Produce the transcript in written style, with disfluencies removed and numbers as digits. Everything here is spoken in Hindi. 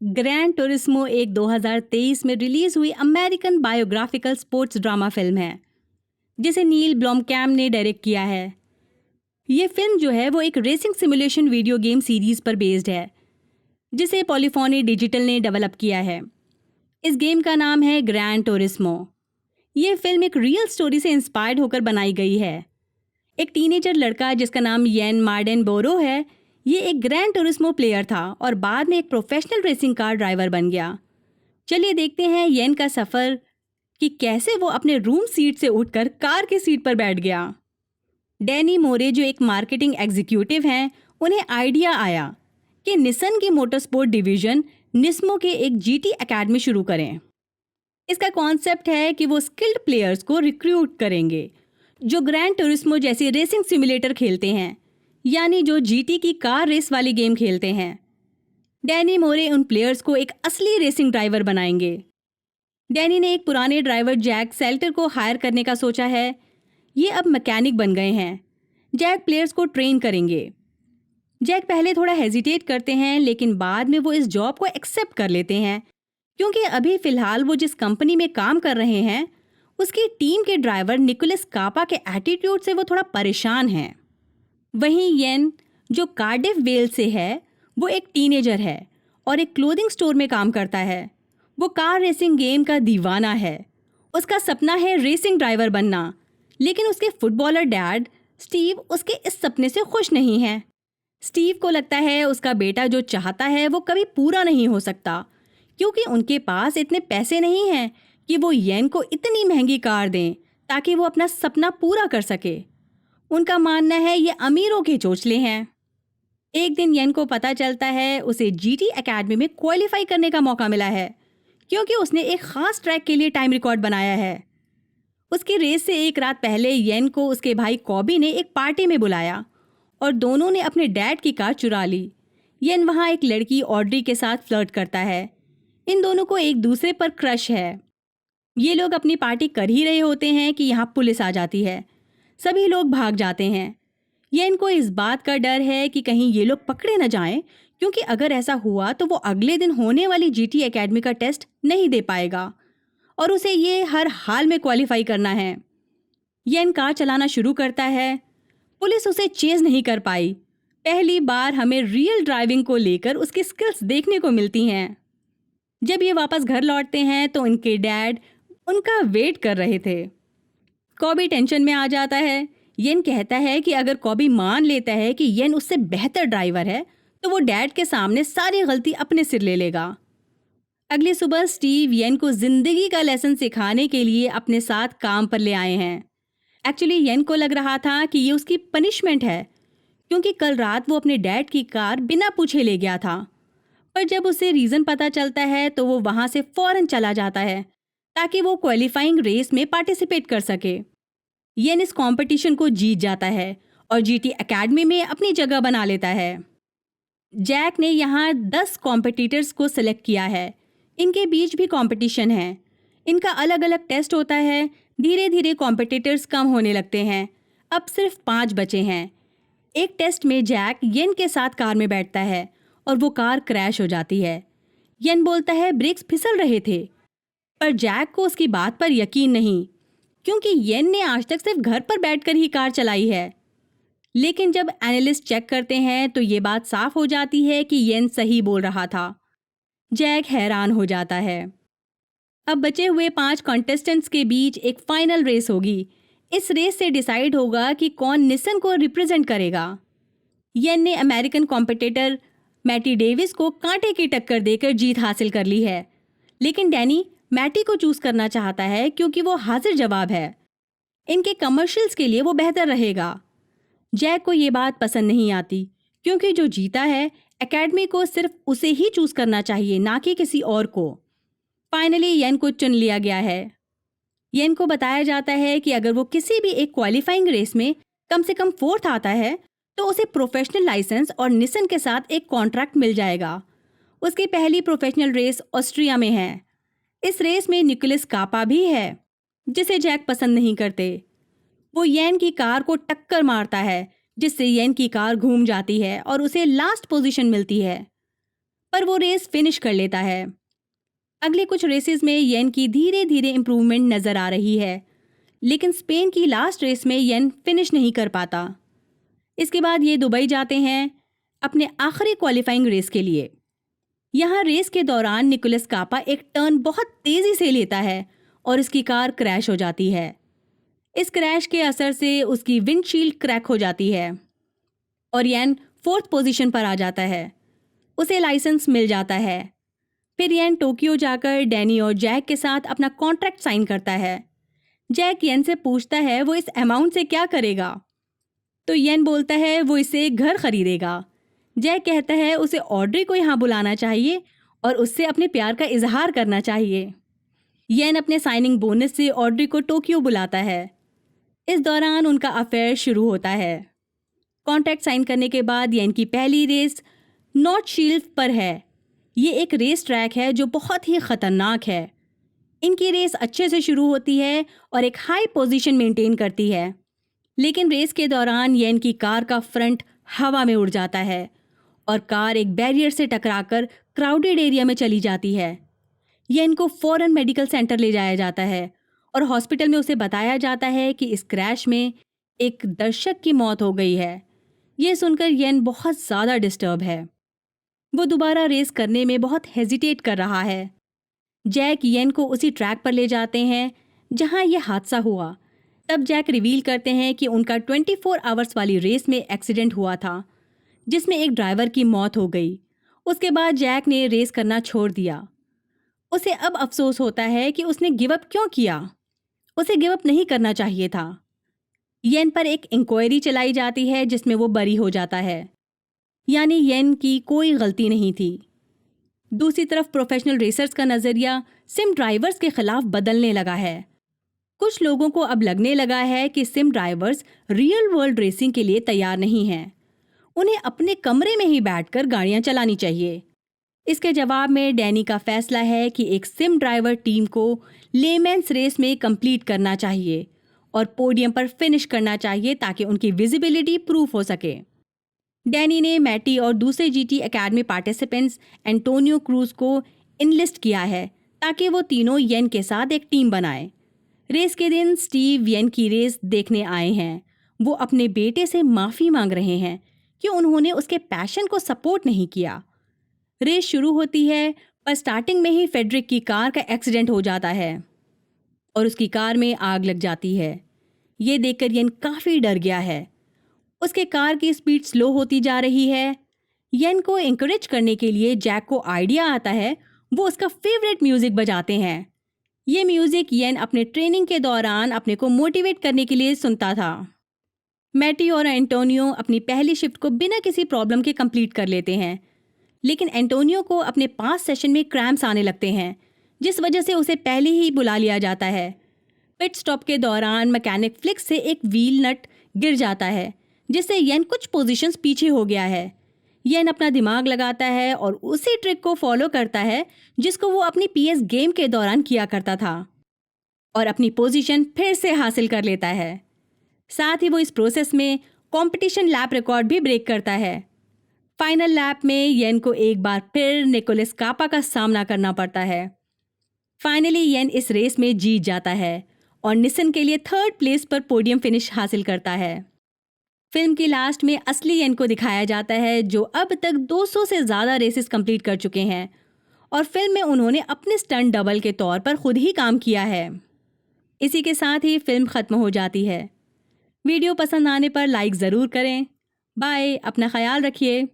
ग्रैंड टूरिस्मो एक 2023 में रिलीज हुई American biographical sports drama film है जिसे नील ब्लॉमकैम्प ने डायरेक्ट किया है। ये फिल्म जो है वो एक racing simulation video game series पर बेस्ड है जिसे पॉलीफोनी डिजिटल ने डेवलप किया है। इस गेम का नाम है ग्रैंड टूरिस्मो। ये फिल्म एक रियल स्टोरी से इंस्पायर्ड होकर बनाई गई है। एक टीनेजर लड़का जिसका नाम येन मार्डेन बोरो है, ये एक ग्रैंड टूरिस्मो प्लेयर था और बाद में एक प्रोफेशनल रेसिंग कार ड्राइवर बन गया। चलिए देखते हैं येन का सफ़र कि कैसे वो अपने रूम सीट से उठकर कार की सीट पर बैठ गया। डैनी मोरे जो एक मार्केटिंग एग्जीक्यूटिव हैं, उन्हें आइडिया आया कि निसन की मोटरस्पोर्ट डिवीजन निस्मो के एक जीटी एकेडमी शुरू करें। इसका कॉन्सेप्ट है कि वो स्किल्ड प्लेयर्स को रिक्रूट करेंगे जो ग्रैंड टूरिस्मो जैसी रेसिंग सिमुलेटर खेलते हैं, यानी जो जीटी की कार रेस वाली गेम खेलते हैं। डैनी मोरे उन प्लेयर्स को एक असली रेसिंग ड्राइवर बनाएंगे। डैनी ने एक पुराने ड्राइवर जैक सेल्टर को हायर करने का सोचा है। ये अब मैकेनिक बन गए हैं। जैक प्लेयर्स को ट्रेन करेंगे। जैक पहले थोड़ा हेजिटेट करते हैं लेकिन बाद में वो इस जॉब को एक्सेप्ट कर लेते हैं क्योंकि अभी फ़िलहाल वो जिस कंपनी में काम कर रहे हैं उसकी टीम के ड्राइवर निकोलस कापा के एटीट्यूड से वो थोड़ा परेशान हैं। वहीं येन जो कार्डिफ वेल से है, वो एक टीनेजर है और एक क्लोथिंग स्टोर में काम करता है। वो कार रेसिंग गेम का दीवाना है। उसका सपना है रेसिंग ड्राइवर बनना, लेकिन उसके फुटबॉलर डैड स्टीव उसके इस सपने से खुश नहीं हैं। स्टीव को लगता है उसका बेटा जो चाहता है वो कभी पूरा नहीं हो सकता क्योंकि उनके पास इतने पैसे नहीं हैं कि वो येन को इतनी महंगी कार दें ताकि वो अपना सपना पूरा कर सके। उनका मानना है ये अमीरों के चोचले हैं। एक दिन येन को पता चलता है उसे जीटी एकेडमी में क्वालिफाई करने का मौका मिला है क्योंकि उसने एक खास ट्रैक के लिए टाइम रिकॉर्ड बनाया है। उसकी रेस से एक रात पहले येन को उसके भाई कॉबी ने एक पार्टी में बुलाया और दोनों ने अपने डैड की कार चुरा ली। येन वहाँ एक लड़की ऑड्री के साथ फ्लर्ट करता है। इन दोनों को एक दूसरे पर क्रश है। ये लोग अपनी पार्टी कर ही रहे होते हैं कि यहाँ पुलिस आ जाती है। सभी लोग भाग जाते हैं। ये इनको इस बात का डर है कि कहीं ये लोग पकड़े न जाएं क्योंकि अगर ऐसा हुआ तो वो अगले दिन होने वाली जीटी एकेडमी का टेस्ट नहीं दे पाएगा और उसे ये हर हाल में क्वालिफाई करना है। येन कार चलाना शुरू करता है। पुलिस उसे चेज नहीं कर पाई। पहली बार हमें रियल ड्राइविंग को लेकर उसकी स्किल्स देखने को मिलती हैं। जब ये वापस घर लौटते हैं तो उनके डैड उनका वेट कर रहे थे। कॉबी टेंशन में आ जाता है। येन कहता है कि अगर कॉबी मान लेता है कि येन उससे बेहतर ड्राइवर है तो वो डैड के सामने सारी गलती अपने सिर ले लेगा। अगली सुबह स्टीव येन को जिंदगी का लेसन सिखाने के लिए अपने साथ काम पर ले आए हैं। एक्चुअली येन को लग रहा था कि ये उसकी पनिशमेंट है क्योंकि कल रात वो अपने डैड की कार बिना पूछे ले गया था, पर जब उसे रीज़न पता चलता है तो वो वहाँ से फ़ौरन चला जाता है ताकि वो क्वालिफाइंग रेस में पार्टिसिपेट कर सके। येन इस कंपटीशन को जीत जाता है और जीटी एकेडमी में अपनी जगह बना लेता है। जैक ने यहाँ 10 कॉम्पिटिटर्स को सिलेक्ट किया है। इनके बीच भी कंपटीशन है। इनका अलग अलग टेस्ट होता है। धीरे धीरे कॉम्पिटिटर्स कम होने लगते हैं। अब सिर्फ 5 बचे हैं। एक टेस्ट में जैक येन के साथ कार में बैठता है और वो कार क्रैश हो जाती है। येन बोलता है ब्रेक्स फिसल रहे थे, पर जैक को उसकी बात पर यकीन नहीं क्योंकि येन ने आज तक सिर्फ घर पर बैठकर ही कार चलाई है। लेकिन जब एनालिस्ट चेक करते हैं तो ये बात साफ हो जाती है कि येन सही बोल रहा था। जैक हैरान हो जाता है। अब बचे हुए 5 कॉन्टेस्टेंट्स के बीच एक फाइनल रेस होगी। इस रेस से डिसाइड होगा कि कौन निसन को रिप्रेजेंट करेगा। येन ने अमेरिकन कॉम्पिटिटर मैटी डेविस को कांटे की टक्कर देकर जीत हासिल कर ली है, लेकिन डैनी मैटी को चूज करना चाहता है क्योंकि वो हाजिर जवाब है। इनके कमर्शियल्स के लिए वो बेहतर रहेगा। जैक को ये बात पसंद नहीं आती क्योंकि जो जीता है एकेडमी को सिर्फ उसे ही चूज करना चाहिए, ना कि किसी और को। फाइनली येन को चुन लिया गया है। येन को बताया जाता है कि अगर वो किसी भी एक क्वालिफाइंग रेस में कम से कम 4th आता है तो उसे प्रोफेशनल लाइसेंस और निसन के साथ एक कॉन्ट्रैक्ट मिल जाएगा। उसकी पहली प्रोफेशनल रेस ऑस्ट्रिया में है। इस रेस में निकोलस कापा भी है जिसे जैक पसंद नहीं करते। वो येन की कार को टक्कर मारता है जिससे येन की कार घूम जाती है और उसे लास्ट पोजीशन मिलती है। पर वो रेस फिनिश कर लेता है। अगले कुछ रेसेस में येन की धीरे धीरे इम्प्रूवमेंट नज़र आ रही है, लेकिन स्पेन की लास्ट रेस में येन फिनिश नहीं कर पाता। इसके बाद ये दुबई जाते हैं अपने आखिरी क्वालिफाइंग रेस के लिए। यहाँ रेस के दौरान निकोलस कापा एक टर्न बहुत तेज़ी से लेता है और उसकी कार क्रैश हो जाती है। इस क्रैश के असर से उसकी विंडशील्ड क्रैक हो जाती है और येन 4th पोजीशन पर आ जाता है। उसे लाइसेंस मिल जाता है। फिर येन टोक्यो जाकर डैनी और जैक के साथ अपना कॉन्ट्रैक्ट साइन करता है। जैक येन से पूछता है वो इस अमाउंट से क्या करेगा, तो येन बोलता है वो इससे एक घर खरीदेगा। जैक कहता है उसे ऑड्री को यहाँ बुलाना चाहिए और उससे अपने प्यार का इजहार करना चाहिए। येन अपने साइनिंग बोनस से ऑड्री को टोक्यो बुलाता है। इस दौरान उनका अफेयर शुरू होता है। कॉन्ट्रैक्ट साइन करने के बाद येन की पहली रेस नॉर्थ शील्ड पर है। ये एक रेस ट्रैक है जो बहुत ही ख़तरनाक है। इनकी रेस अच्छे से शुरू होती है और एक हाई पोजीशन मेंटेन करती है, लेकिन रेस के दौरान येन की कार का फ्रंट हवा में उड़ जाता है और कार एक बैरियर से टकराकर क्राउडेड एरिया में चली जाती है। येन को फौरन मेडिकल सेंटर ले जाया जाता है और हॉस्पिटल में उसे बताया जाता है कि इस क्रैश में एक दर्शक की मौत हो गई है। ये सुनकर येन बहुत ज़्यादा डिस्टर्ब है। वो दोबारा रेस करने में बहुत हेजिटेट कर रहा है। जैक येन को उसी ट्रैक पर ले जाते हैं जहां यह हादसा हुआ। तब जैक रिवील करते हैं कि उनका 24 आवर्स वाली रेस में एक्सीडेंट हुआ था, जिसमें एक ड्राइवर की मौत हो गई। उसके बाद जैक ने रेस करना छोड़ दिया। उसे अब अफसोस होता है कि उसने गिव अप क्यों किया। उसे गिव अप नहीं करना चाहिए था। येन पर एक इंक्वायरी चलाई जाती है जिसमें वो बरी हो जाता है, यानी येन की कोई गलती नहीं थी। दूसरी तरफ प्रोफेशनल रेसर्स का नज़रिया सिम ड्राइवर्स के खिलाफ बदलने लगा है। कुछ लोगों को अब लगने लगा है कि SIM drivers real world racing के लिए तैयार नहीं हैं। उन्हें अपने कमरे में ही बैठकर गाड़ियां चलानी चाहिए। इसके जवाब में डैनी का फैसला है कि एक सिम ड्राइवर टीम को लेमेंस रेस में कंप्लीट करना चाहिए और पोडियम पर फिनिश करना चाहिए ताकि उनकी विजिबिलिटी प्रूफ हो सके। डैनी ने मैटी और दूसरे GT academy participants Antonio cruise को इनलिस्ट किया है ताकि वो तीनों येन के साथ एक टीम बनाए। रेस के दिन स्टीव येन की रेस देखने आए हैं। वो अपने बेटे से माफ़ी मांग रहे हैं कि उन्होंने उसके पैशन को सपोर्ट नहीं किया। रेस शुरू होती है, पर स्टार्टिंग में ही फेडरिक की कार का एक्सीडेंट हो जाता है और उसकी कार में आग लग जाती है। ये देखकर येन काफ़ी डर गया है। उसके कार की स्पीड स्लो होती जा रही है। येन को इंकरेज करने के लिए जैक को आइडिया आता है। वो उसका फेवरेट म्यूज़िक बजाते हैं। ये म्यूज़िक येन अपने ट्रेनिंग के दौरान अपने को मोटिवेट करने के लिए सुनता था। मैटी और एंटोनियो अपनी पहली शिफ्ट को बिना किसी प्रॉब्लम के कंप्लीट कर लेते हैं, लेकिन एंटोनियो को अपने 5 सेशन में क्रैम्प्स आने लगते हैं, जिस वजह से उसे पहले ही बुला लिया जाता है। पिट स्टॉप के दौरान मैकेनिक फ्लिक्स से एक व्हील नट गिर जाता है, जिससे येन कुछ पोजीशंस पीछे हो गया है। येन अपना दिमाग लगाता है और उसी ट्रिक को फॉलो करता है जिसको वो अपनी पीएस गेम के दौरान किया करता था और अपनी पोजीशन फिर से हासिल कर लेता है। साथ ही वो इस प्रोसेस में कंपटीशन लैप रिकॉर्ड भी ब्रेक करता है। फाइनल लैप में येन को एक बार फिर निकोलस कापा का सामना करना पड़ता है। फाइनली येन इस रेस में जीत जाता है और निसन के लिए 3rd प्लेस पर पोडियम फिनिश हासिल करता है। फिल्म की लास्ट में असली येन को दिखाया जाता है, जो अब तक 200 से ज़्यादा रेसेस कंप्लीट कर चुके हैं और फिल्म में उन्होंने अपने स्टंट डबल के तौर पर खुद ही काम किया है। इसी के साथ ही फिल्म ख़त्म हो जाती है। वीडियो पसंद आने पर लाइक ज़रूर करें। बाय, अपना ख्याल रखिए।